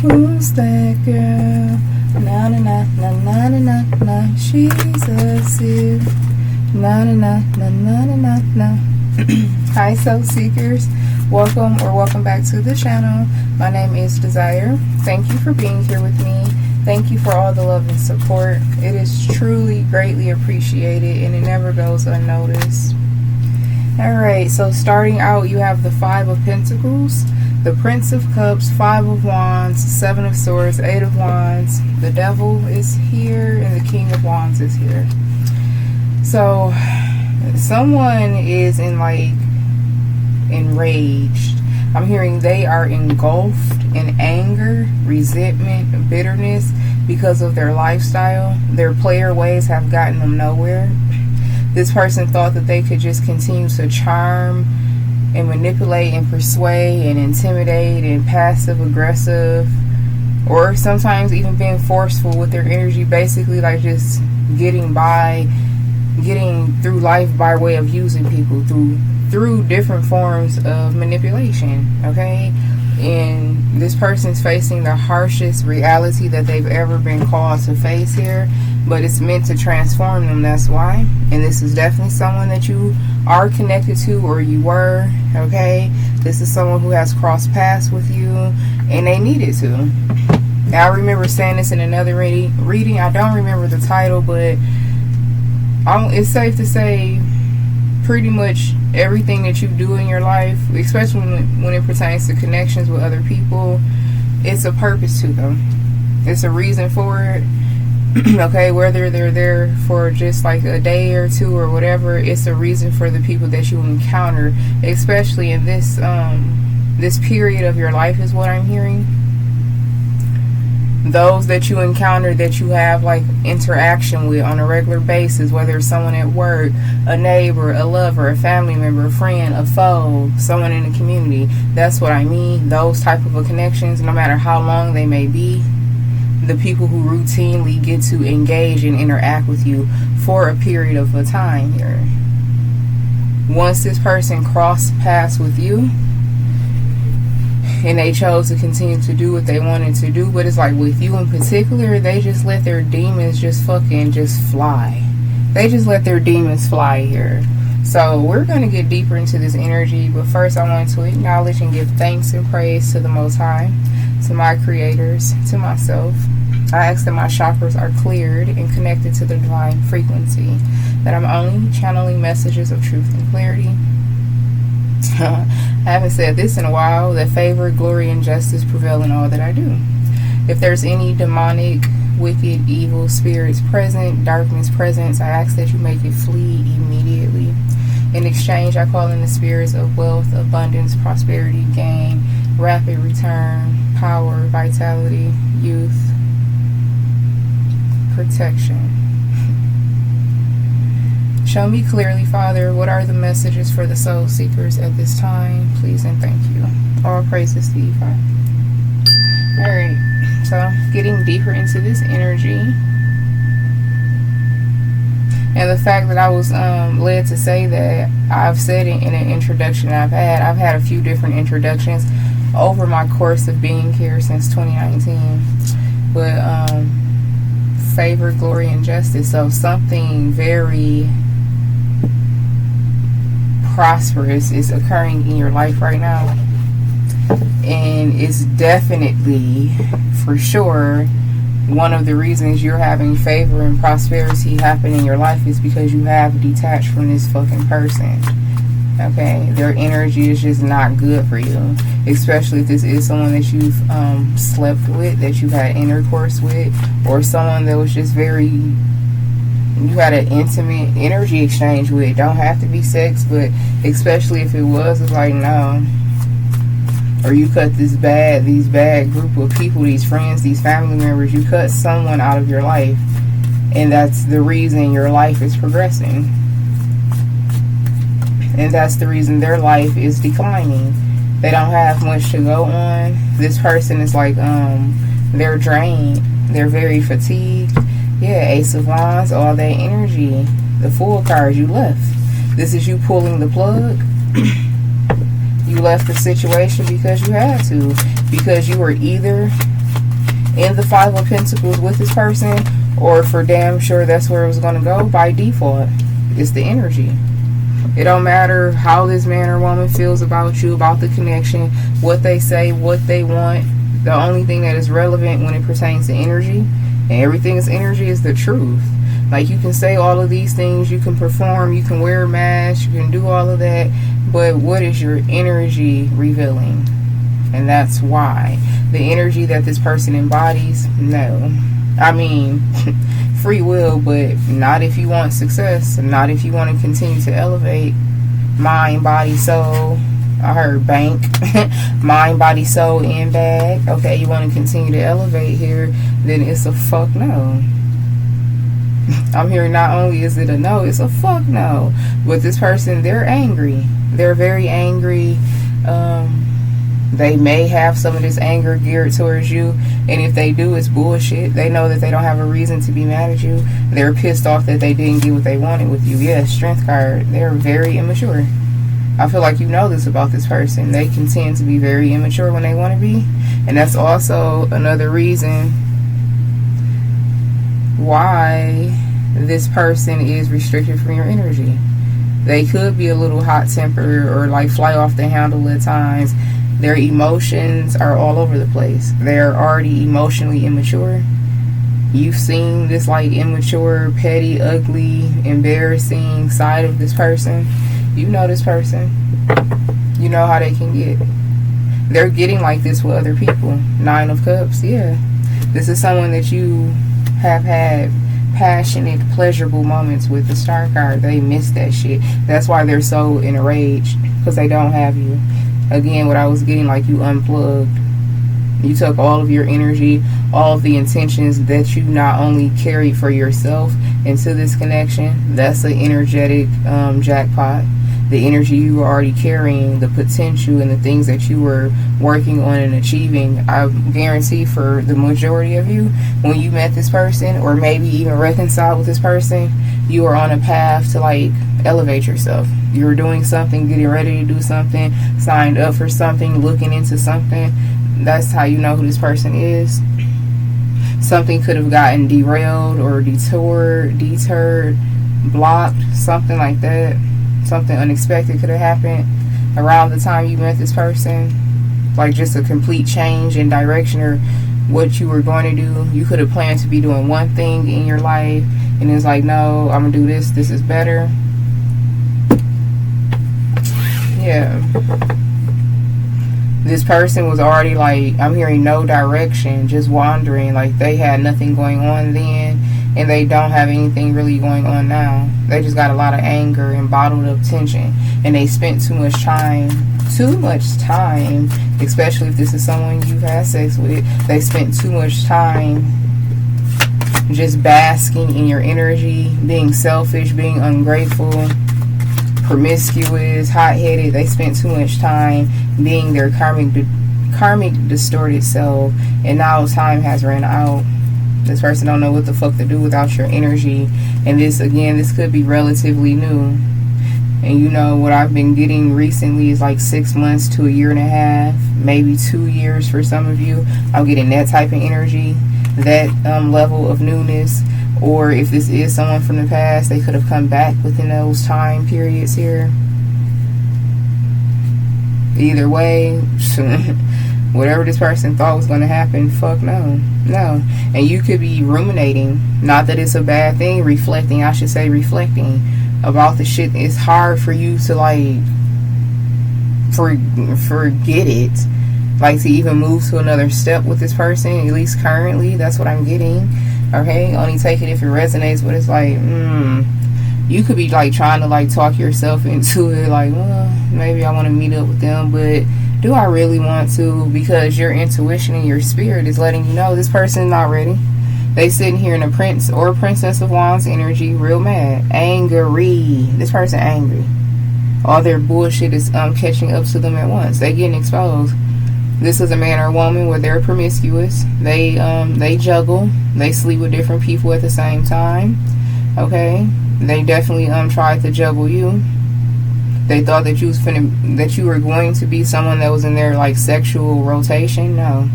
Who's that girl? Na na na na na na na na. She's a Seer. Na na na na na na na na. Hi, soul seekers. Welcome back to the channel. My name is Desire. Thank you for being here with me. Thank you for all the love and support. It is truly greatly appreciated, and it never goes unnoticed. Alright, so starting out, you have the Five of Pentacles, the Prince of Cups, Five of Wands, Seven of Swords, Eight of Wands. The Devil is here, and the King of Wands is here. So, someone is enraged. I'm hearing they are engulfed in anger, resentment, bitterness because of their lifestyle. Their player ways have gotten them nowhere. This person thought that they could just continue to charm and manipulate and persuade and intimidate and passive aggressive, or sometimes even being forceful with their energy, basically like just getting through life by way of using people through different forms of manipulation. Okay, and this person's facing the harshest reality that they've ever been called to face here, but it's meant to transform them. That's why. And this is definitely someone that you are connected to, or you were. Okay, this is someone who has crossed paths with you, and they needed to. I remember saying this in another reading. I don't remember the title, but it's safe to say pretty much everything that you do in your life, especially when it pertains to connections with other people, it's a purpose to them. It's a reason for it. Okay, whether they're there for just like a day or two or whatever, it's a reason for the people that you encounter, especially in this this period of your life, is what I'm hearing. Those that you encounter, that you have like interaction with on a regular basis, whether it's someone at work, a neighbor, a lover, a family member, a friend, a foe, someone in the community. That's what I mean. Those type of connections, no matter how long they may be, the people who routinely get to engage and interact with you for a period of a time here. Once this person crossed paths with you, and they chose to continue to do what they wanted to do, but it's like with you in particular, they just let their demons just fly. They just let their demons fly here. So we're going to get deeper into this energy, but first I want to acknowledge and give thanks and praise to the Most High, to my creators, to myself. I ask that my chakras are cleared and connected to the divine frequency, that I'm only channeling messages of truth and clarity. I haven't said this in a while, that favor, glory, and justice prevail in all that I do. If there's any demonic, wicked, evil spirits present, darkness presence, I ask that you make it flee immediately. In exchange, I call in the spirits of wealth, abundance, prosperity, gain, rapid return, power, vitality, youth, protection. Show me clearly, Father, what are the messages for the soul seekers at this time, please and thank you. All praises to you, Father. Alright, so getting deeper into this energy, and the fact that I was led to say that, I've said it in an introduction I've had a few different introductions over my course of being here since 2019, but favor, glory, and justice. So something very prosperous is occurring in your life right now, and it's definitely, for sure, one of the reasons you're having favor and prosperity happen in your life is because you have detached from this fucking person. Okay, their energy is just not good for you, especially if this is someone that you've slept with, that you've had intercourse with, or someone that was just you had an intimate energy exchange with. Don't have to be sex, but especially if it was, it's like, no. Or you cut these bad group of people, these friends, these family members, you cut someone out of your life, and that's the reason your life is progressing. And that's the reason their life is declining. They don't have much to go on. This person is like, they're drained. They're very fatigued. Yeah, Ace of Wands, all that energy. The Fool card, you left. This is you pulling the plug. You left the situation because you had to. Because you were either in the Five of Pentacles with this person, or for damn sure that's where it was going to go by default. It's the energy. It don't matter how this man or woman feels about you, about the connection, what they say, what they want. The only thing that is relevant when it pertains to energy, and everything is energy, is the truth. Like, you can say all of these things, you can perform, you can wear a mask, you can do all of that, but what is your energy revealing? And that's why. The energy that this person embodies, no. I mean, free will, but not if you want success, not if you want to continue to elevate. Mind, body, soul. I heard bank. Mind, body, soul, and bag. Okay, you want to continue to elevate here, then it's a fuck no. I'm hearing not only is it a no, it's a fuck no. With this person, they're angry. They're very angry. They may have some of this anger geared towards you, and if they do, it's bullshit. They know that they don't have a reason to be mad at you. They're pissed off that they didn't get what they wanted with you. Yes, Strength card. They're very immature. I feel like you know this about this person. They can tend to be very immature when they want to be, and that's also another reason why this person is restricted from your energy. They could be a little hot-tempered or like fly off the handle at times. Their emotions are all over the place. They're already emotionally immature. You've seen this like immature, petty, ugly, embarrassing side of this person. You know this person. You know how they can get. They're getting like this with other people. 9 of Cups, yeah. This is someone that you have had passionate, pleasurable moments with. The Star card. They miss that shit. That's why they're so enraged, because they don't have you. Again, what I was getting, like, you unplugged. You took all of your energy, all of the intentions that you not only carried for yourself into this connection. That's an energetic jackpot. The energy you were already carrying, the potential and the things that you were working on and achieving. I guarantee for the majority of you, when you met this person, or maybe even reconciled with this person, you were on a path to like elevate yourself. You were doing something, getting ready to do something, signed up for something, looking into something. That's how you know who this person is. Something could have gotten derailed or deterred, blocked, something like that. Something unexpected could have happened around the time you met this person. Like just a complete change in direction or what you were going to do. You could have planned to be doing one thing in your life, and it's like, no, I'm going to do this. This is better. Yeah. This person was already like, I'm hearing no direction, just wandering. Like they had nothing going on then, and they don't have anything really going on now. They just got a lot of anger and bottled up tension, and they spent too much time, especially if this is someone you've had sex with. They spent too much time just basking in your energy, being selfish, being ungrateful, promiscuous, hot-headed. They spent too much time being their karmic distorted self, and now time has ran out. This person don't know what the fuck to do without your energy. And this, again, this could be relatively new. And you know what I've been getting recently is like 6 months to a year and a half, maybe 2 years for some of you. I'm getting that type of energy, that level of newness. Or if this is someone from the past, they could have come back within those time periods here. Either way, whatever this person thought was going to happen, fuck no. No. And you could be ruminating. Not that it's a bad thing. Reflecting, I should say reflecting about the shit. It's hard for you to like forget it. Like to even move to another step with this person. At least currently, that's what I'm getting. Okay? Only take it if it resonates. But it's like, you could be like trying to like talk yourself into it. Like, well, maybe I want to meet up with them, but do I really want to? Because your intuition and your spirit is letting you know this person is not ready. They sitting here in a Prince or Princess of Wands energy, real mad, angry. This person angry. All their bullshit is catching up to them at once. They getting exposed. This is a man or woman where they're promiscuous. They juggle. They sleep with different people at the same time. Okay, they definitely tried to juggle you. They thought that you were going to be someone that was in their like sexual rotation. No.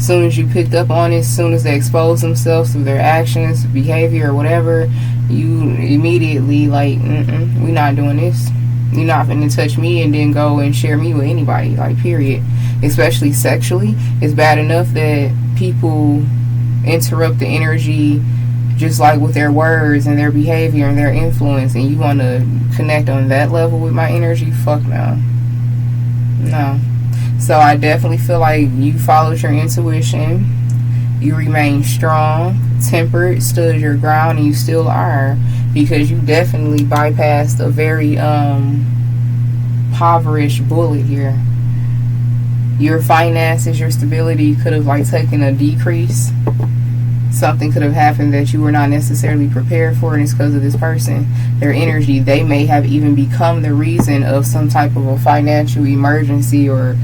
soon as you picked up on it, as soon as they expose themselves through their actions, behavior, or whatever, you immediately like, we're not doing this. You're not going to touch me and then go and share me with anybody, like, period. Especially sexually. It's bad enough that people interrupt the energy just like with their words and their behavior and their influence, and you want to connect on that level with my energy? Fuck no. No. So I definitely feel like you followed your intuition. You remain strong, tempered, stood your ground, and you still are, because you definitely bypassed a very impoverished bullet here. Your finances, your stability could have like taken a decrease. Something could have happened that you were not necessarily prepared for, and it's because of this person. Their energy, they may have even become the reason of some type of a financial emergency or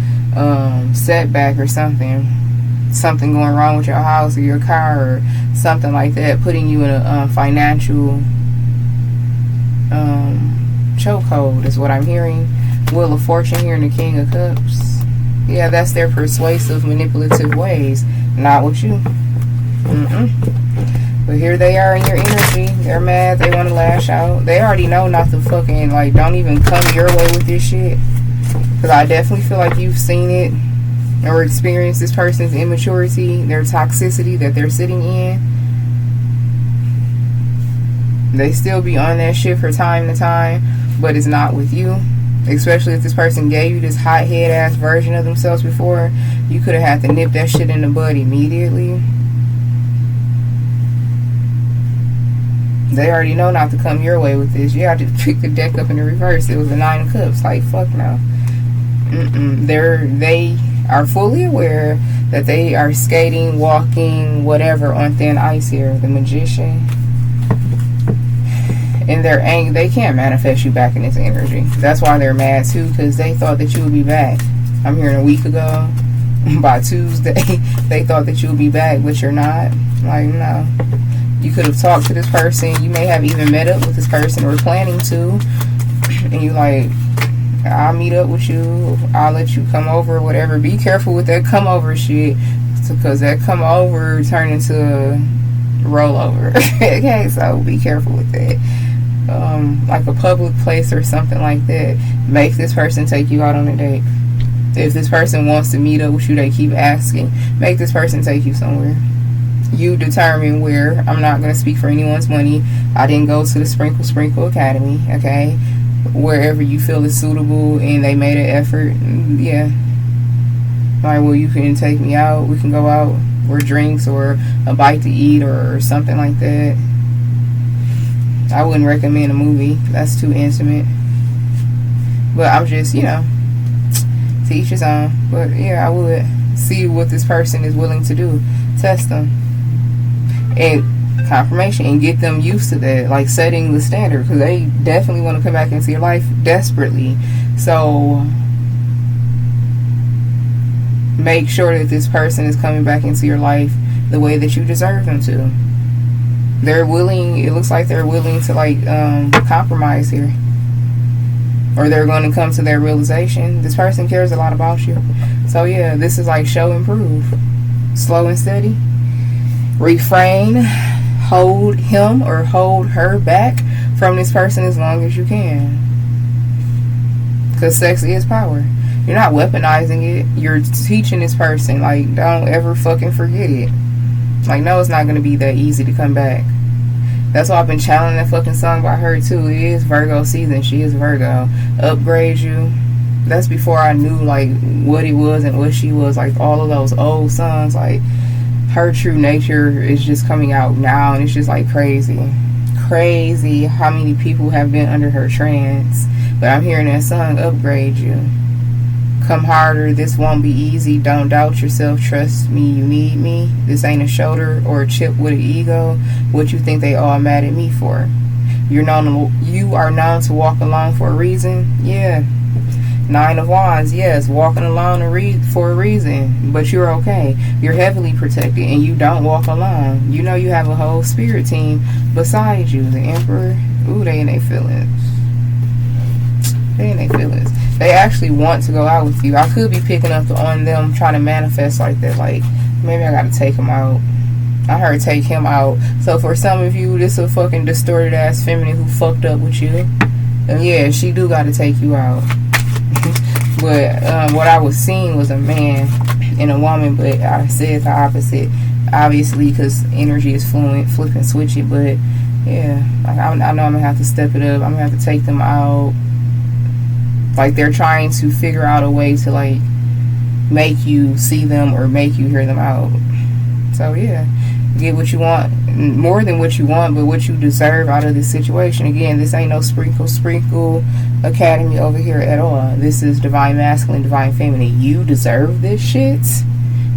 setback or something. Something going wrong with your house or your car or something like that, putting you in a financial chokehold is what I'm hearing. Wheel of Fortune here in the King of Cups. Yeah, that's their persuasive, manipulative ways. Not with you. But here they are in your energy. They're mad. They want to lash out. They already know not to fucking, like, don't even come your way with this shit. Because I definitely feel like you've seen it or experienced this person's immaturity, their toxicity that they're sitting in. They still be on that shit for time to time, but it's not with you. Especially if this person gave you this hothead ass version of themselves before. You could have had to nip that shit in the bud immediately. They already know not to come your way with this. Yeah, I just picked the deck up in the reverse. It was the 9 of Cups. Like, fuck no. They are fully aware that they are skating, walking, whatever, on thin ice here. The Magician. And they're angry. They can't manifest you back in this energy. That's why they're mad too, because they thought that you would be back. I'm hearing a week ago. By Tuesday, they thought that you would be back, but you're not. Like, no. You could have talked to this person. You may have even met up with this person or planning to. And you like, I'll meet up with you. I'll let you come over, whatever. Be careful with that come over shit, because that come over turned into a rollover. Okay, so be careful with that. Like a public place or something like that. Make this person take you out on a date. If this person wants to meet up with you, they keep asking. Make this person take you somewhere. You determine where. I'm not going to speak for anyone's money. I didn't go to the Sprinkle Academy, okay? Wherever you feel is suitable and they made an effort, yeah. Like, well, you can take me out. We can go out for drinks or a bite to eat or something like that. I wouldn't recommend a movie. That's too intimate. But I'm just, you know, to each his own. But yeah, I would see what this person is willing to do. Test them. And confirmation, and get them used to that. Like setting the standard, because they definitely want to come back into your life desperately. So make sure that this person is coming back into your life the way that you deserve them to. They're willing, it looks like they're willing to like compromise here. Or they're going to come to their realization. This person cares a lot about you. So yeah, this is like show and prove. Slow and steady. Refrain. Hold him or hold her back from this person as long as you can. Because sex is power. You're not weaponizing it. You're teaching this person. Like, don't ever fucking forget it. Like, no, it's not going to be that easy to come back. That's why I've been channeling that fucking song by her too. It is Virgo season. She is Virgo. Upgrade you. That's before I knew like what it was and what she was. Like all of those old songs. Like her true nature is just coming out now, and it's just like crazy. Crazy how many people have been under her trance. But I'm hearing that song, Upgrade You. Come harder, this won't be easy. Don't doubt yourself, trust me, you need me. This ain't a shoulder or a chip with an ego. What you think they all mad at me for? You are known to walk alone for a reason. Yeah. 9 of Wands, yes, walking alone for a reason. But you're okay. You're heavily protected and you don't walk alone. You know you have a whole spirit team beside you. The Emperor, ooh, they in their feelings. They in their feelings. They actually want to go out with you. I could be picking up on them trying to manifest like that. Like, Maybe I gotta take him out. I heard take him out. So for some of you, this a fucking distorted ass feminine who fucked up with you. And yeah, she do gotta take you out. But what I was seeing was a man and a woman, but I said the opposite. Obviously, because energy is fluent, flip and switch it. But yeah, I know I'm gonna have to step it up. I'm gonna have to take them out. Like they're trying to figure out a way to like make you see them or make you hear them out. So yeah, get what you want, more than what you want, but what you deserve out of this situation. Again, this ain't no sprinkle academy over here at all. This is divine masculine, divine feminine. You deserve this shit.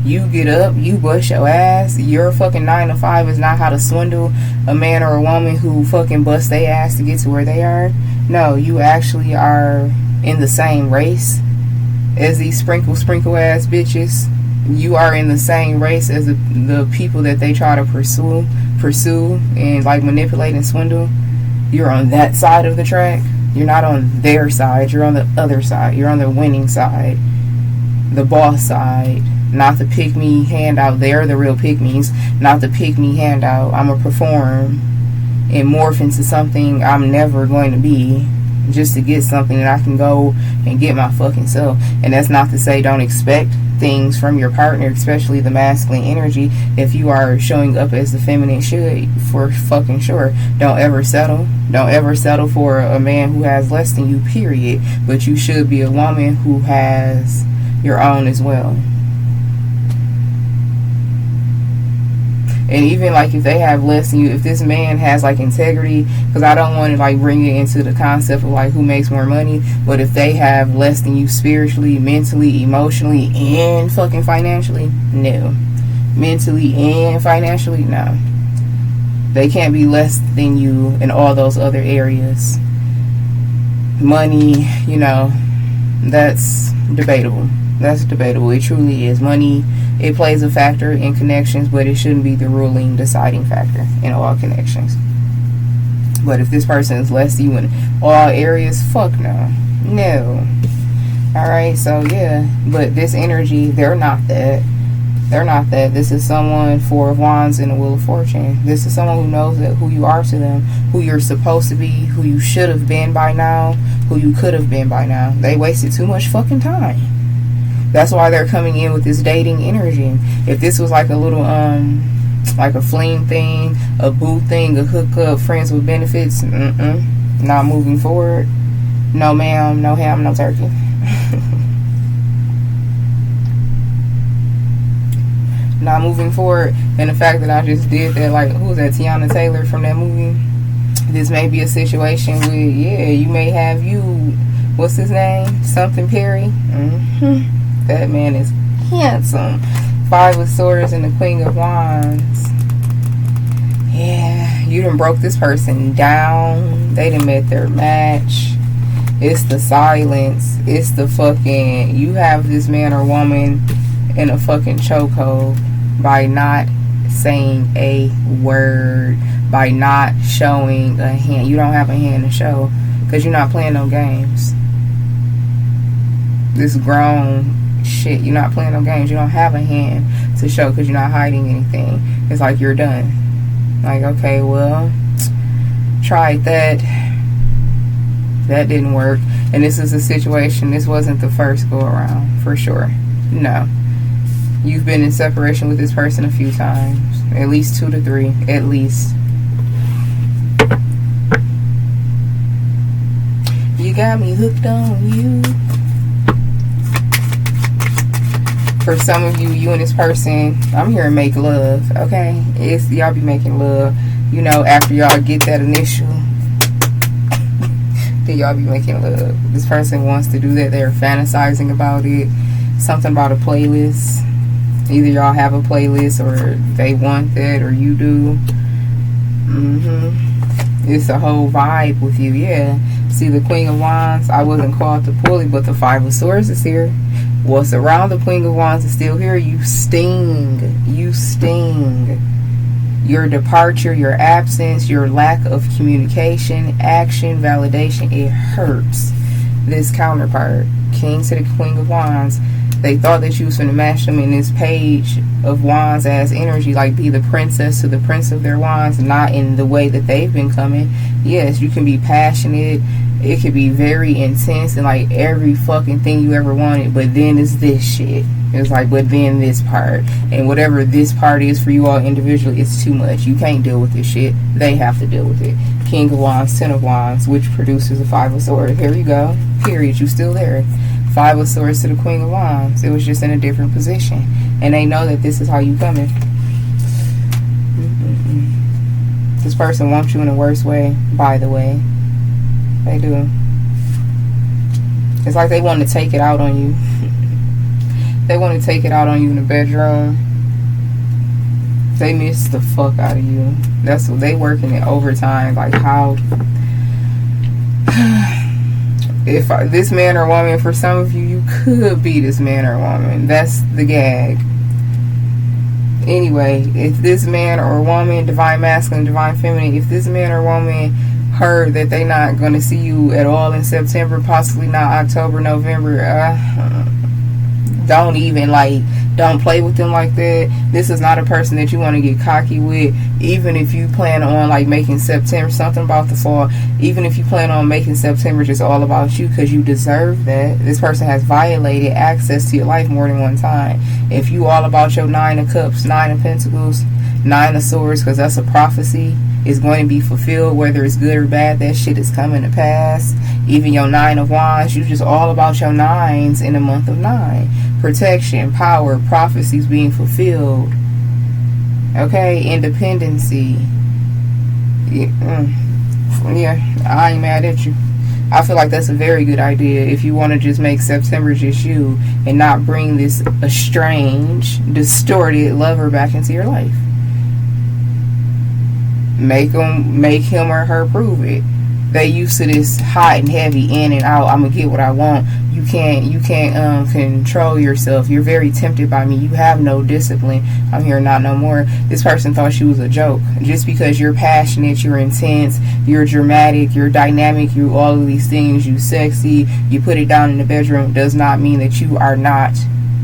You get up, you bust your ass. Your fucking 9 to 5 is not how to swindle a man or a woman who fucking bust their ass to get to where they are. No, you actually are in the same race as these sprinkle ass bitches. You are in the same race as the people that they try to pursue and like manipulate and swindle. You're on that side of the track. You're not on their side. You're on the other side. You're on the winning side, the boss side, not the pick me handout. They're the real pick me's, not the pick me handout. I'm gonna perform and morph into something I'm never going to be, just to get something that I can go and get my fucking self. And that's not to say don't expect things from your partner, especially the masculine energy. If you are showing up as the feminine should, for fucking sure. Don't ever settle. Don't ever settle for a man who has less than you, period. But you should be a woman who has your own as well. And even like if they have less than you, if this man has like integrity, because I don't want to like bring it into the concept of like who makes more money, but if they have less than you spiritually, mentally, emotionally, and fucking financially, no. Mentally and financially, no. They can't be less than you in all those other areas. Money, you know, that's debatable. That's debatable. It truly is. Money, it plays a factor in connections, but it shouldn't be the ruling, deciding factor in all connections. But if this person is less than you in all areas, fuck no. No. Alright, so yeah. But this energy, they're not that. They're not that. This is someone, 4 of Wands and the Wheel of Fortune. This is someone who knows that who you are to them, who you're supposed to be, who you should have been by now, who you could have been by now. They wasted too much fucking time. That's why they're coming in with this dating energy. If this was like a little, like a fling thing, a boo thing, a hookup, friends with benefits, not moving forward. No ma'am, no ham, no turkey. Not moving forward. And the fact that I just did that, like, who was that, Tiana Taylor from that movie? This may be a situation where, yeah, you may have you, what's his name? Something Perry. That man is handsome. 5 of Swords and the Queen of Wands. Yeah, you done broke this person down. They done met their match. It's the silence. It's the fucking, you have this man or woman in a fucking chokehold by not saying a word, by not showing a hand. You don't have a hand to show because you're not playing no games. This grown shit, you're not playing no games. You don't have a hand to show because you're not hiding anything. It's like you're done. Like, okay, well, tried that. That didn't work. And this is a situation, this wasn't the first go around, for sure. No. You've been in separation with this person a few times. At least 2 to 3. At least. You got me hooked on you. For some of you, you and this person, I'm here to make love, okay? It's y'all be making love, you know, after y'all get that initial, then y'all be making love. This person wants to do that. They're fantasizing about it. Something about a playlist. Either y'all have a playlist or they want that or you do. It's a whole vibe with you, yeah. See, the Queen of Wands, I wasn't called to pull it, but the 5 of Swords is here. What's around the Queen of Wands is still here. You sting. You sting. Your departure, your absence, your lack of communication, action, validation, it hurts this counterpart. King to the Queen of Wands. They thought that you was finna match them in this page of wands as energy, like be the princess to the prince of their wands, not in the way that they've been coming. Yes, you can be passionate. It could be very intense and like every fucking thing you ever wanted, but then it's this shit. It's like, but then this part. And whatever this part is for you all individually, it's too much. You can't deal with this shit. They have to deal with it. King of Wands, Ten of Wands, which produces a Five of Swords. Here you go. Period. You still there. Five of Swords to the Queen of Wands. It was just in a different position. And they know that this is how you coming. This person wants you in the worst way, by the way. They do. It's like they want to take it out on you. They want to take it out on you in the bedroom. They miss the fuck out of you. That's what they working it overtime. Like how... If this man or woman, for some of you, you could be this man or woman. That's the gag. Anyway, if this man or woman, divine masculine, divine feminine, if this man or woman heard that they not going to see you at all in September, possibly not October, November, don't even, like, don't play with them like that. This is not a person that you want to get cocky with. Even if you plan on, like, making September something about the fall, even if you plan on making September just all about you because you deserve that. This person has violated access to your life more than one time. If you all about your Nine of Cups, Nine of Pentacles, Nine of Swords, because that's a prophecy, is going to be fulfilled, whether it's good or bad. That shit is coming to pass. Even your Nine of Wands, you just all about your nines in the month of 9. Protection, power, prophecies being fulfilled. Okay, independency. Yeah, I ain't mad at you. I feel like that's a very good idea if you want to just make September just you and not bring this estranged, distorted lover back into your life. Make him or her prove it. They used to this hot and heavy, in and out. I'm gonna get what I want. You can't control yourself. You're very tempted by me. You have no discipline. I'm here, not no more. This person thought she was a joke. Just because you're passionate, you're intense, you're dramatic, you're dynamic, you all of these things, you sexy, you put it down in the bedroom, does not mean that you are not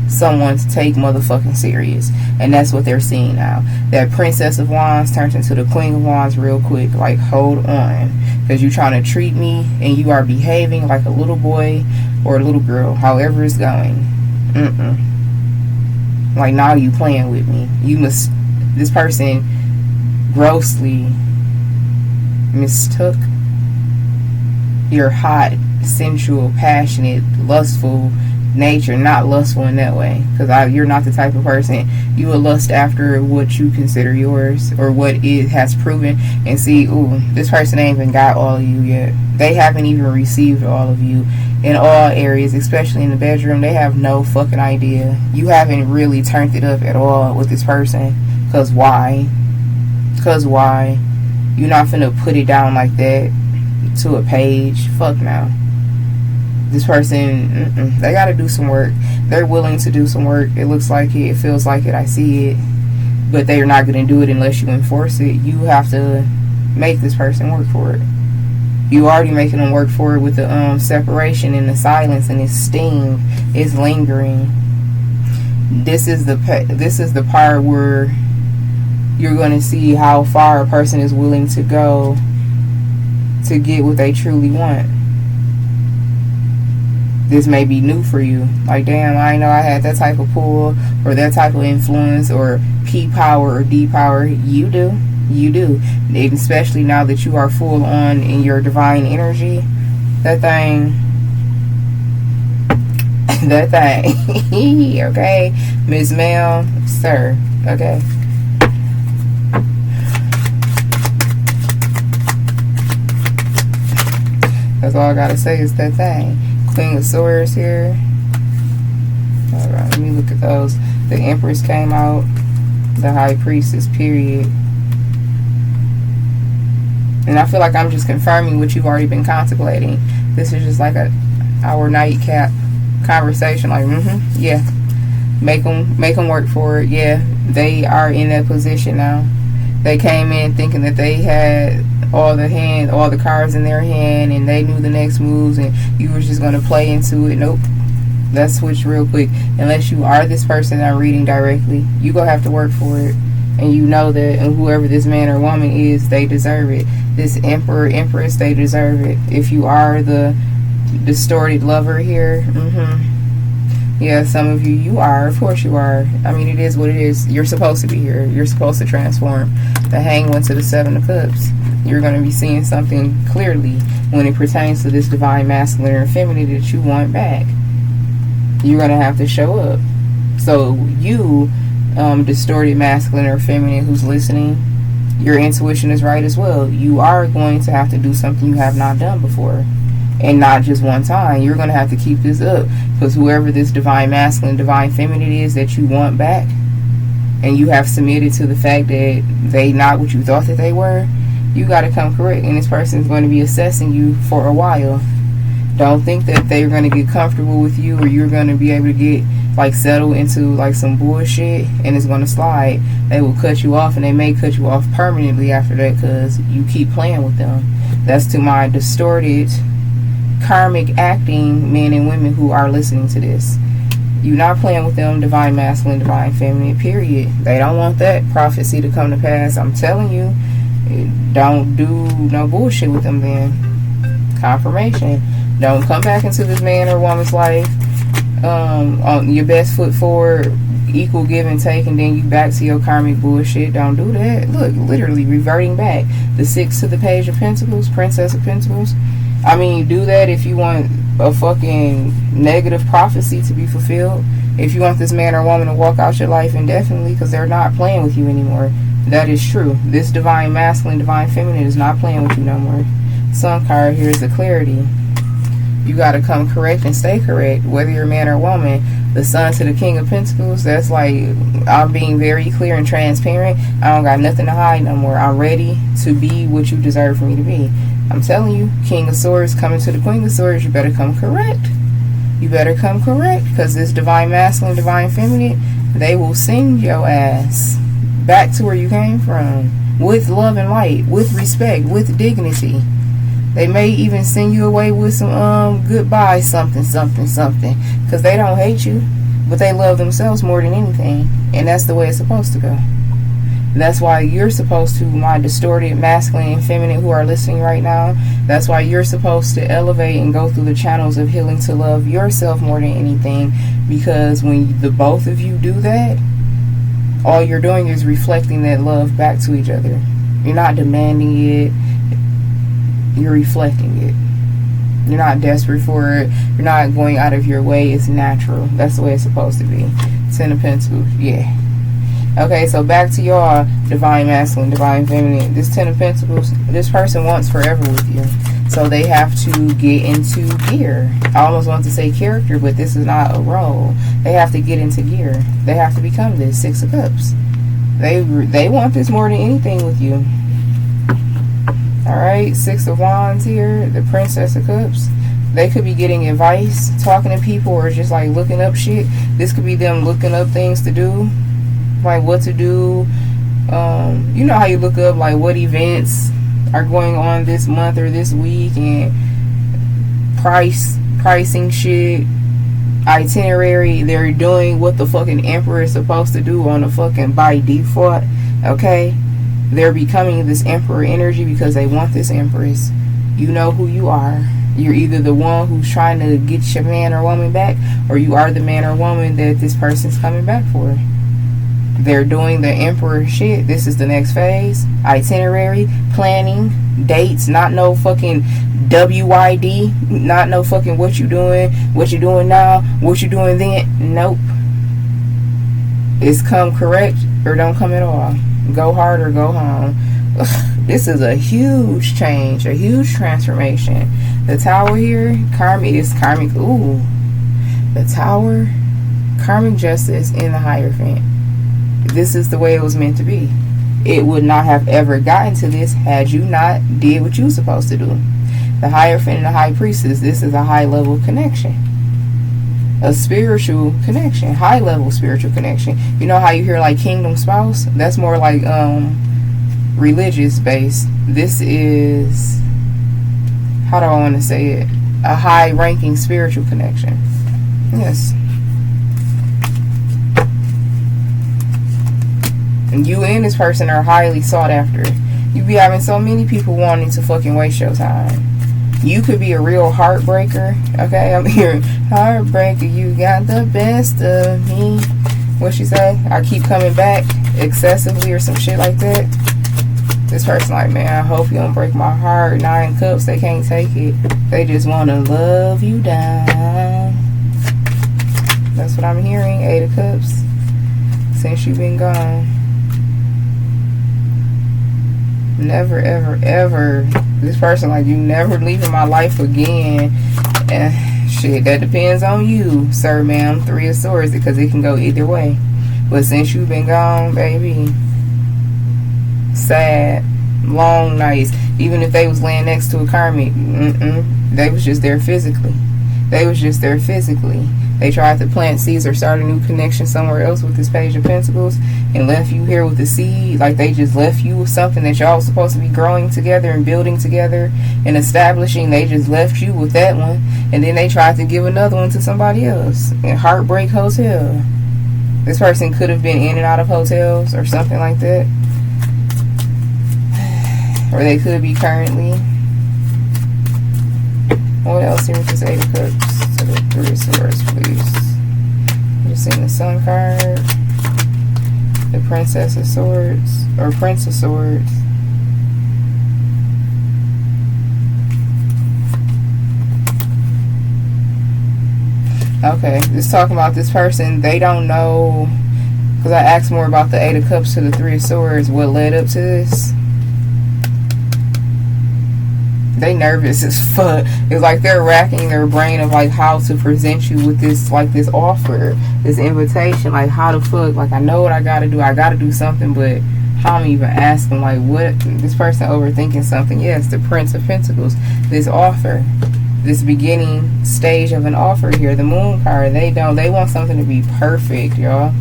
someone to take motherfucking serious. And that's what they're seeing now. That Princess of Wands turns into the Queen of Wands real quick. Like, hold on, because you're trying to treat me and you are behaving like a little boy or a little girl, however it's going. Like, now you playing with me. You must, this person grossly mistook your hot, sensual, passionate, lustful nature, not lustful in that way, because you're not the type of person you will lust after what you consider yours or what it has proven. And see, ooh, this person ain't even got all of you yet. They haven't even received all of you in all areas, especially in the bedroom. They have no fucking idea. You haven't really turned it up at all with this person. Because why? You're not finna put it down like that to a page. Fuck now. This person, they got to do some work. They're willing to do some work. It looks like it. It feels like it. I see it. But they're not going to do it unless you enforce it. You have to make this person work for it. You already making them work for it with the separation and the silence and its sting. It's lingering. This is the part where you're going to see how far a person is willing to go to get what they truly want. This may be new for you. Like, damn, I didn't know I had that type of pull or that type of influence or P power or D power. You do. You do. And especially now that you are full on in your divine energy. That thing. Okay. Ms. Ma'am, sir. Okay. That's all I gotta say is that thing. Queen of Swords here. Alright, let me look at those. The Empress came out. The High Priestess, period. And I feel like I'm just confirming what you've already been contemplating. This is just like our nightcap conversation. Like, yeah. Make them work for it. Yeah, they are in that position now. They came in thinking that they had all the cards in their hand and they knew the next moves and you were just going to play into it. Nope. Let's switch real quick. Unless you are this person that I'm reading directly, you gonna have to work for it. And you know that whoever this man or woman is, they deserve it. This emperor, empress, they deserve it. If you are the distorted lover here, yeah, some of you, you are. Of course you are. I mean, it is what it is. You're supposed to be here. You're supposed to transform. The Hang went to the Seven of Cups. You're going to be seeing something clearly when it pertains to this divine masculine or feminine that you want back. You're going to have to show up. So you, distorted masculine or feminine who's listening, your intuition is right as well. You are going to have to do something you have not done before. And not just one time. You're going to have to keep this up. Because whoever this divine masculine, divine feminine is that you want back, and you have submitted to the fact that they not what you thought that they were, you got to come correct. And this person is going to be assessing you for a while. Don't think that they're going to get comfortable with you, or you're going to be able to get like settled into like some bullshit and it's going to slide. They will cut you off, and they may cut you off permanently after that because you keep playing with them. That's to my distorted karmic acting men and women who are listening to this. You're not playing with them, divine masculine, divine feminine, period. They don't want that prophecy to come to pass. I'm telling you, don't do no bullshit with them then. Confirmation. Don't come back into this man or woman's life on your best foot forward, equal give and take, and then you back to your karmic bullshit. Don't do that. Look, literally reverting back. The 6 to the Page of Pentacles, Princess of Pentacles. I mean, do that if you want a fucking negative prophecy to be fulfilled. If you want this man or woman to walk out your life indefinitely because they're not playing with you anymore. That is true. This divine masculine, divine feminine is not playing with you no more. Sun card here is the clarity. You got to come correct and stay correct, whether you're a man or woman. The Sun to the King of Pentacles, that's like, I'm being very clear and transparent. I don't got nothing to hide no more. I'm ready to be what you deserve for me to be. I'm telling you, King of Swords coming to the Queen of Swords, you better come correct. You better come correct, because this divine masculine, divine feminine, they will send your ass back to where you came from, with love and light, with respect, with dignity. They may even send you away with some goodbye something, because they don't hate you, but they love themselves more than anything, and that's the way it's supposed to go. That's why you're supposed to, my distorted masculine and feminine who are listening right now, that's why you're supposed to elevate and go through the channels of healing to love yourself more than anything, because when the both of you do that, all you're doing is reflecting that love back to each other. You're not demanding it, you're reflecting it. You're not desperate for it, you're not going out of your way. It's natural. That's the way it's supposed to be. 10 of Pentacles, yeah. Okay, so back to y'all, divine masculine, divine feminine. This 10 of Pentacles, this person wants forever with you. So they have to get into gear. I almost want to say character, but this is not a role. They have to get into gear. They have to become this 6 of Cups. They want this more than anything with you. Alright, 6 of Wands here, the Princess of Cups. They could be getting advice, talking to people, or just like looking up shit. This could be them looking up things to do, like what to do. You know how you look up like what events are going on this month or this week, and pricing shit, itinerary. They're doing what the fucking emperor is supposed to do on a fucking by default. Okay, they're becoming this emperor energy because they want this empress. You know who you are. You're either the one who's trying to get your man or woman back, or you are the man or woman that this person's coming back for. They're doing the emperor shit. This is the next phase. Itinerary, planning, dates, not no fucking WYD, not no fucking what you doing now, what you doing then. Nope. It's come correct or don't come at all. Go hard or go home. Ugh, this is a huge change, a huge transformation. The Tower here, karmic is karmic. Ooh, the Tower, karmic justice in the Hierophant. This is the way it was meant to be. It would not have ever gotten to this had you not did what you were supposed to do. The Hierophant and the High Priestess, this is a high level connection. A spiritual connection, high level spiritual connection. You know how you hear like kingdom spouse? That's more like religious based. This is, how do I want to say it? A high ranking spiritual connection. Yes. And you and this person are highly sought after. You be having so many people wanting to fucking waste your time. You could be a real heartbreaker. Okay, I'm hearing heartbreaker, you got the best of me. What she say? I keep coming back excessively or some shit like that. This person like, man, I hope you don't break my heart. 9 cups, they can't take it. They just want to love you down. That's what I'm hearing. 8 of cups. Since you've been gone. Never, ever, ever. This person like, you never leaving my life again. And shit, that depends on you, sir, ma'am. 3 of Swords, because it can go either way. But since you've been gone, baby, sad, long nights. Even if they was laying next to a karmic, they was just there physically. They was just there physically. They tried to plant seeds or start a new connection somewhere else with this Page of Pentacles and left you here with the seed. Like they just left you with something that y'all was supposed to be growing together and building together and establishing. They just left you with that one. And then they tried to give another one to somebody else. In Heartbreak Hotel. This person could have been in and out of hotels or something like that. Or they could be currently. What else here with this 8 of Cups? To the 3 of Swords, please. Just seen the Sun card. The Princess of Swords. Or Prince of Swords. Okay, just talking about this person. They don't know. Because I asked more about the 8 of Cups to the 3 of Swords. What led up to this? They nervous as fuck. It's like they're racking their brain of like how to present you with this, like this offer, this invitation, like how the fuck, like I know what I gotta do. I gotta do something, but how am I even asking? Like what? This person overthinking something. Yes, the Prince of Pentacles. This offer, this beginning stage of an offer here. The Moon card. They want something to be perfect, y'all.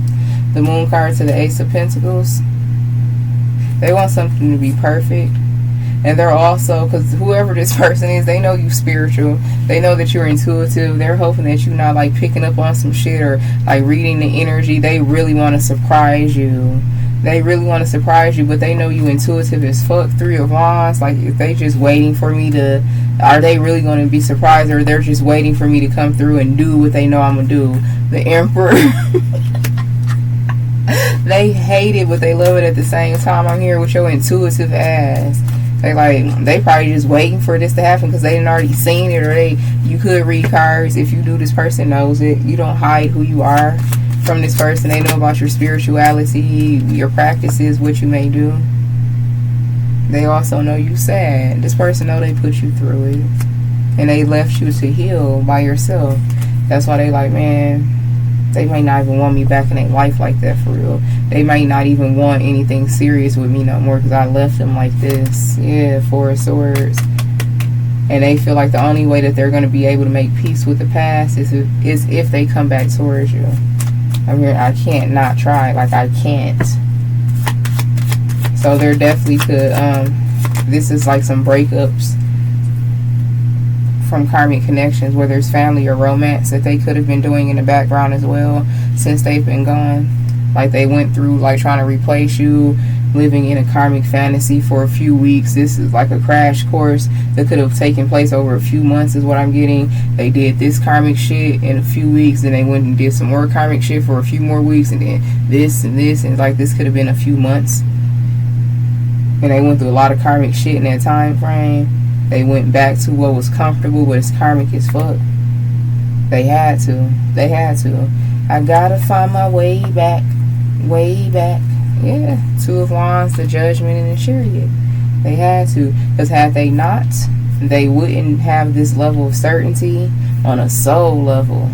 The Moon card to the Ace of Pentacles. They want something to be perfect. And they're also, because whoever this person is, they know you spiritual. They know that you're intuitive. They're hoping that you're not like picking up on some shit or like reading the energy. They really want to surprise you. They really want to surprise you, but they know you intuitive as fuck. 3 of Wands. Like if they just waiting for me to, are they really going to be surprised, or they're just waiting for me to come through and do what they know I'm going to do? The Emperor. They hate it, but they love it at the same time. I'm here with your intuitive ass. They probably just waiting for this to happen because they didn't already seen it, or you could read cards. If you do, this person knows it. You don't hide who you are from this person. They know about your spirituality, your practices, what you may do. They also know you sad. This person know they put you through it, and they left you to heal by yourself. That's why they like, man, they might not even want me back in their life like that for real. They might not even want anything serious with me no more because I left them like this. Yeah, 4 of Swords. And they feel like the only way that they're going to be able to make peace with the past is if they come back towards you. I mean, I can't not try. Like, I can't. So there definitely could, this is like some breakups from karmic connections, whether it's family or romance, that they could have been doing in the background as well since they've been gone. Like they went through like trying to replace you, living in a karmic fantasy for a few weeks. This is like a crash course that could have taken place over a few months is what I'm getting. They did this karmic shit in a few weeks, then they went and did some more karmic shit for a few more weeks, and then this and this, and like this could have been a few months. And they went through a lot of karmic shit in that time frame. They went back to what was comfortable, but it's karmic as fuck. They had to. They had to. I gotta find my way back. Way back. Yeah. 2 of Wands, the Judgment, and the Chariot. They had to. Because had they not, they wouldn't have this level of certainty on a soul level.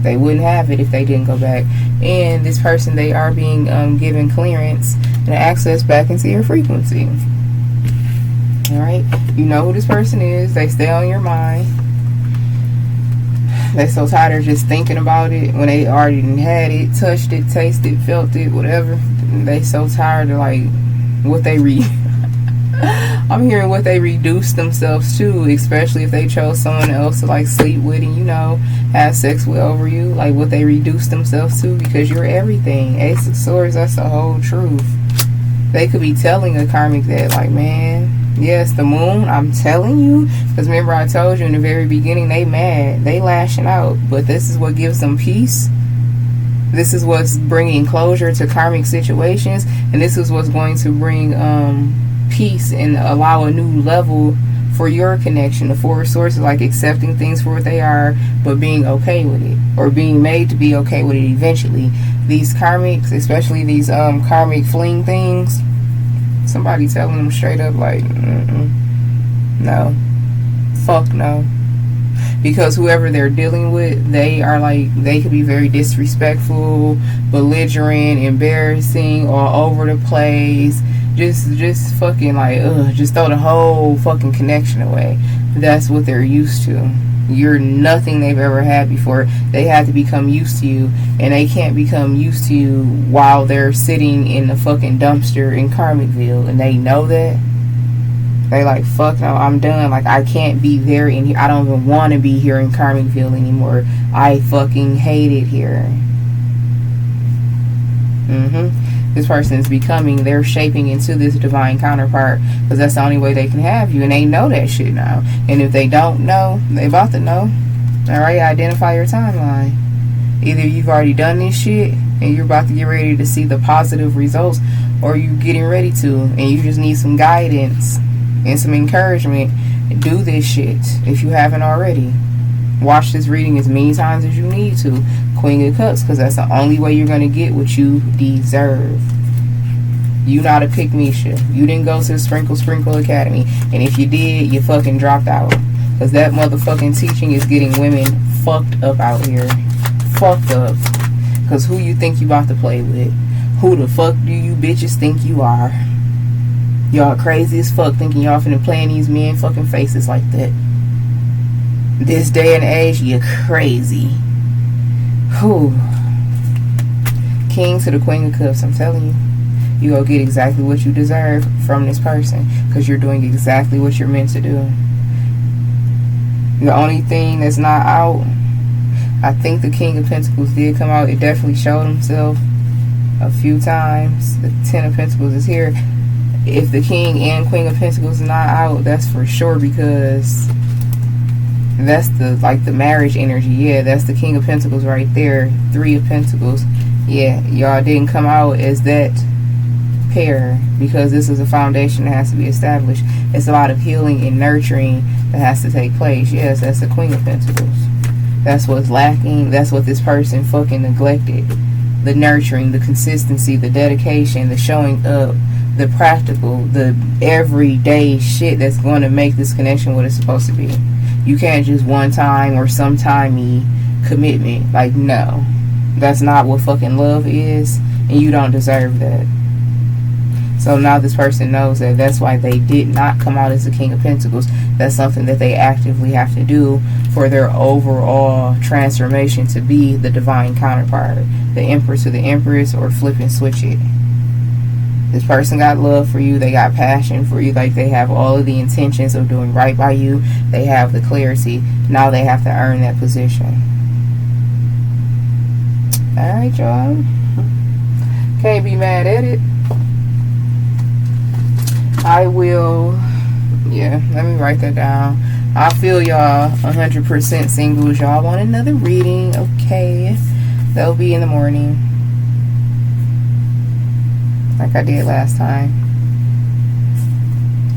They wouldn't have it if they didn't go back. And this person, they are being given clearance and access back into your frequency. Alright, you know who this person is. They stay on your mind. They're so tired of just thinking about it when they already had it, touched it, tasted, felt it, whatever. They so tired of like what they read. I'm hearing what they reduce themselves to, especially if they chose someone else to like sleep with and, you know, have sex with over you. Like what they reduce themselves to, because you're everything. Ace of Swords, that's the whole truth. They could be telling a karmic that, like, man, yes, the moon, I'm telling you. Because remember I told you in the very beginning, they mad. They lashing out. But this is what gives them peace. This is what's bringing closure to karmic situations. And this is what's going to bring peace and allow a new level for your connection. The Four of Swords is like accepting things for what they are, but being okay with it, or being made to be okay with it eventually. These karmics, especially these karmic fling things, somebody telling them straight up like, no, fuck no. Because whoever they're dealing with, they are like, they could be very disrespectful, belligerent, embarrassing, all over the place. Just fucking like, just throw the whole fucking connection away. That's what they're used to. You're nothing they've ever had before. They have to become used to you, and they can't become used to you while they're sitting in the fucking dumpster in Karmicville, and they know that. They like, fuck no, I'm done. Like, I can't be there in here. I don't even want to be here in Karmicville anymore. I fucking hate it here. This person is becoming, they're shaping into this divine counterpart, because that's the only way they can have you, and they know that shit now. And if they don't know, they about to know. Alright, identify your timeline. Either you've already done this shit and you're about to get ready to see the positive results, or you getting ready to, and you just need some guidance and some encouragement. Do this shit if you haven't already. Watch this reading as many times as you need to. Queen of Cups, because that's the only way you're going to get what you deserve. You not a pick-me-sha. You didn't go to the Sprinkle Academy. And if you did, you fucking dropped out. Because that motherfucking teaching is getting women fucked up out here. Fucked up. Because who you think you about to play with? Who the fuck do you bitches think you are? Y'all crazy as fuck thinking y'all finna play in these men fucking faces like that. This day and age, you're crazy. Whew. King to the Queen of Cups, I'm telling you. You go get exactly what you deserve from this person, because you're doing exactly what you're meant to do. The only thing that's not out, I think the King of Pentacles did come out. It definitely showed himself a few times. The Ten of Pentacles is here. If the King and Queen of Pentacles is not out, that's for sure, because that's the, like, the marriage energy. Yeah, that's the King of Pentacles right there. Three of Pentacles. Yeah, y'all didn't come out as that pair, because this is a foundation that has to be established. It's a lot of healing and nurturing that has to take place. Yes, that's the Queen of Pentacles. That's what's lacking. That's what this person fucking neglected. The nurturing, the consistency, the dedication, the showing up, the practical, the everyday shit that's going to make this connection what it's supposed to be. You can't just one time or sometime-y commitment. Like, no. That's not what fucking love is, and you don't deserve that. So now this person knows that that's why they did not come out as the King of Pentacles. That's something that they actively have to do for their overall transformation to be the divine counterpart. The Empress to the Empress, or flip and switch it. This person got love for you. They got passion for you. Like, they have all of the intentions of doing right by you. They have the clarity. Now they have to earn that position. Alright, y'all. Can't be mad at it. I will, yeah, let me write that down. I feel y'all 100% singles. Y'all want another reading? Okay. That'll be in the morning, like I did last time.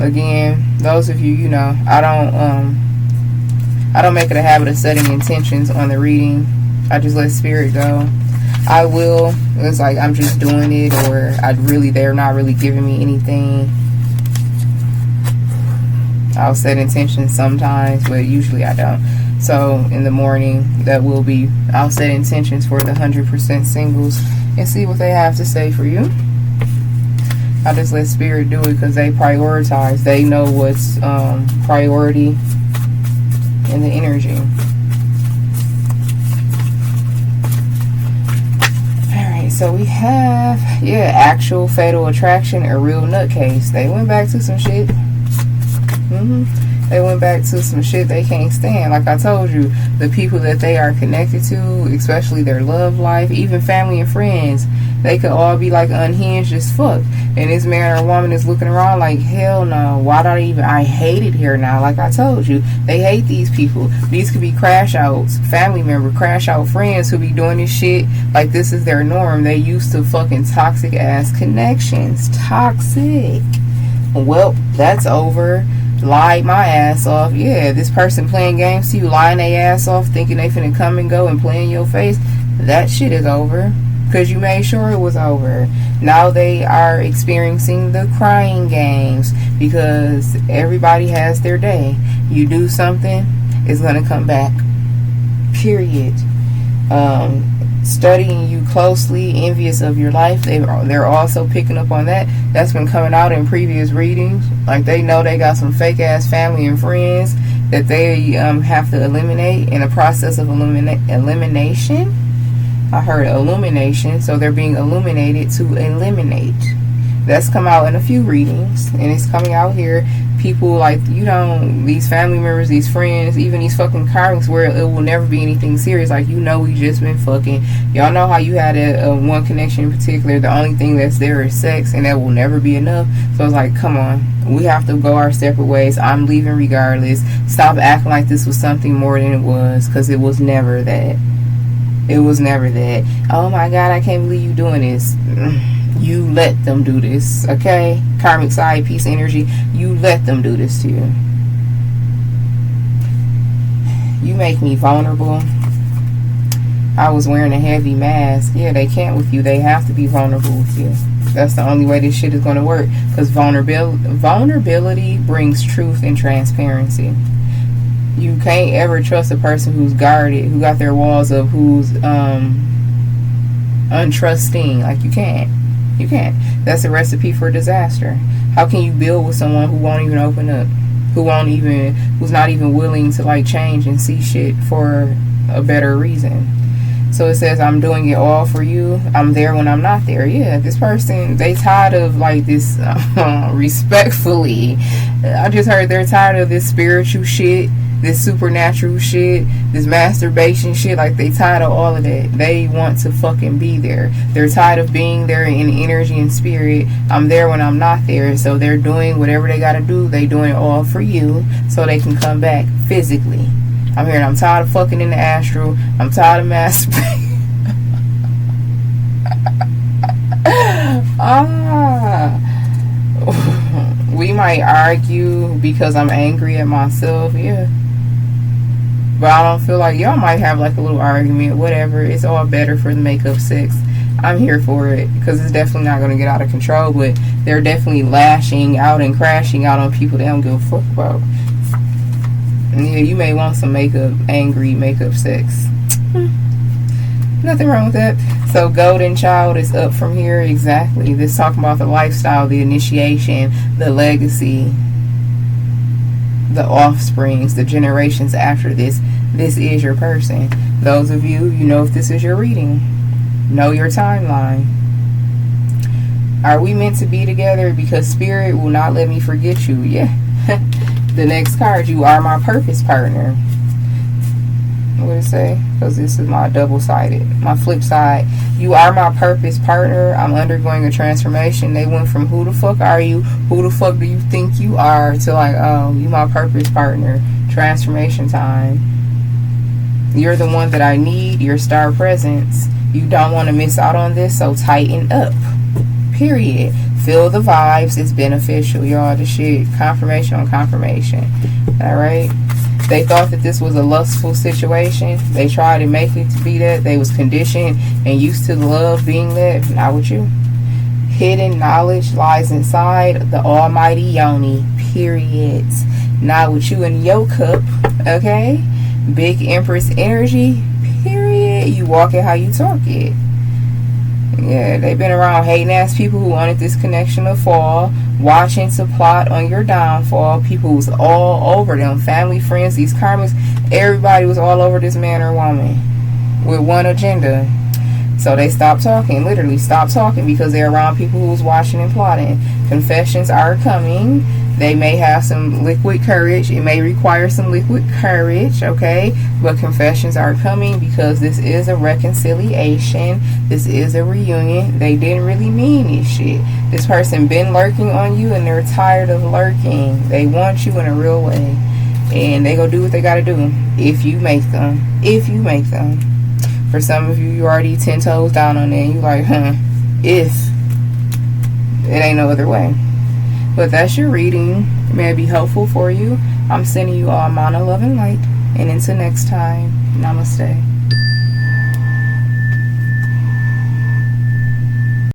Again, those of you, you know, I don't make it a habit of setting intentions on the reading. I just let spirit go. I will. It's like I'm just doing it, or they're not really giving me anything. I'll set intentions sometimes, but usually I don't. So in the morning, I'll set intentions for the 100% singles and see what they have to say for you. I just let spirit do it, because they prioritize. They know what's priority in the energy. Alright, So we have, yeah, actual fatal attraction, a real nutcase. They went back to some shit. They went back to some shit they can't stand. Like I told you, the people that they are connected to, especially their love life, even family and friends, they could all be like unhinged as fuck. And this man or woman is looking around like, hell no, why do I hate it here now? Like I told you, they hate these people. These could be crash outs, family member, crash out friends who be doing this shit like this is their norm. They used to fucking toxic ass connections. Toxic. Well, that's over. Lied my ass off. Yeah, this person playing games to you, lying their ass off, thinking they finna come and go and play in your face. That shit is over. Because you made sure it was over. Now they are experiencing the crying games. Because everybody has their day. You do something, it's gonna come back. Period. Studying you closely, envious of your life. They're also picking up on that. That's been coming out in previous readings. Like they know they got some fake ass family and friends that they have to eliminate in a process of elimination. I heard illumination, so they're being illuminated to eliminate. That's come out in a few readings, and it's coming out here. People like, you know, these family members, these friends, even these fucking karmics where it will never be anything serious. Like, you know, we just been fucking. Y'all know how you had a one connection in particular. The only thing that's there is sex, and that will never be enough. So it's like, come on, we have to go our separate ways. I'm leaving regardless. Stop acting like this was something more than it was, because it was never that. It was never that. Oh my God, I can't believe you doing this. You let them do this, okay? Karmic side, peace energy. You let them do this to you. You make me vulnerable. I was wearing a heavy mask. Yeah, they can't with you. They have to be vulnerable with you. That's the only way this shit is going to work. Because vulnerability brings truth and transparency. You can't ever trust a person who's guarded, who got their walls up, who's untrusting. Like, you can't. You can't. That's a recipe for disaster. How can you build with someone who won't even open up? Who's not even willing to like change and see shit for a better reason? So it says, I'm doing it all for you. I'm there when I'm not there. Yeah, this person, they tired of like this, respectfully. I just heard they're tired of this spiritual shit, this supernatural shit, this masturbation shit. Like, they tired of all of that. They want to fucking be there. They're tired of being there in energy and spirit. I'm there when I'm not there. So they're doing whatever they gotta do. They doing it all for you so they can come back physically. I'm here and I'm tired of fucking in the astral. I'm tired of masturbating. We might argue because I'm angry at myself, yeah. But I don't feel like y'all might have like a little argument, whatever. It's all better for the makeup sex. I'm here for it because it's definitely not going to get out of control. But they're definitely lashing out and crashing out on people they don't give a fuck about. And yeah, you may want some angry makeup sex. Nothing wrong with that. So golden child is up from here. Exactly. This talking about the lifestyle, the initiation, the legacy, the offsprings, the generations after this. This is your person. Those of you, you know if this is your reading. Know your timeline. Are we meant to be together? Because spirit will not let me forget you. Yeah. The next card, you are my purpose partner. What did it say? Because this is my double-sided, my flip side. You are my purpose partner. I'm undergoing a transformation. They went from who the fuck are you? Who the fuck do you think you are? To like, oh, you my purpose partner. Transformation time. You're the one that I need. Your star presence. You don't want to miss out on this, so tighten up. Period. Feel the vibes. It's beneficial, y'all. The shit. Confirmation on confirmation. Alright? They thought that this was a lustful situation. They tried to make it to be that. They was conditioned and used to love being that. Not with you. Hidden knowledge lies inside the almighty yoni. Period. Not with you in your cup. Okay? Big Empress energy. Period. You walk it how you talk it. Yeah, they've been around hating ass people who wanted this connection to fall, watching to plot on your downfall. People who's all over them, family, friends, these karmics, everybody was all over this man or woman with one agenda. So they stop talking, literally stop talking, because they're around people who's watching and plotting. Confessions are coming. They may have some liquid courage. It may require some liquid courage, okay? But confessions are coming, because this is a reconciliation. This is a reunion. They didn't really mean this shit. This person been lurking on you, and they're tired of lurking. They want you in a real way. And they gonna do what they gotta do if you make them. If you make them. For some of you, you already 10 toes down on it, and you like, if. It ain't no other way. But that's your reading. It may be helpful for you. I'm sending you all amount of love and light. And until next time, namaste.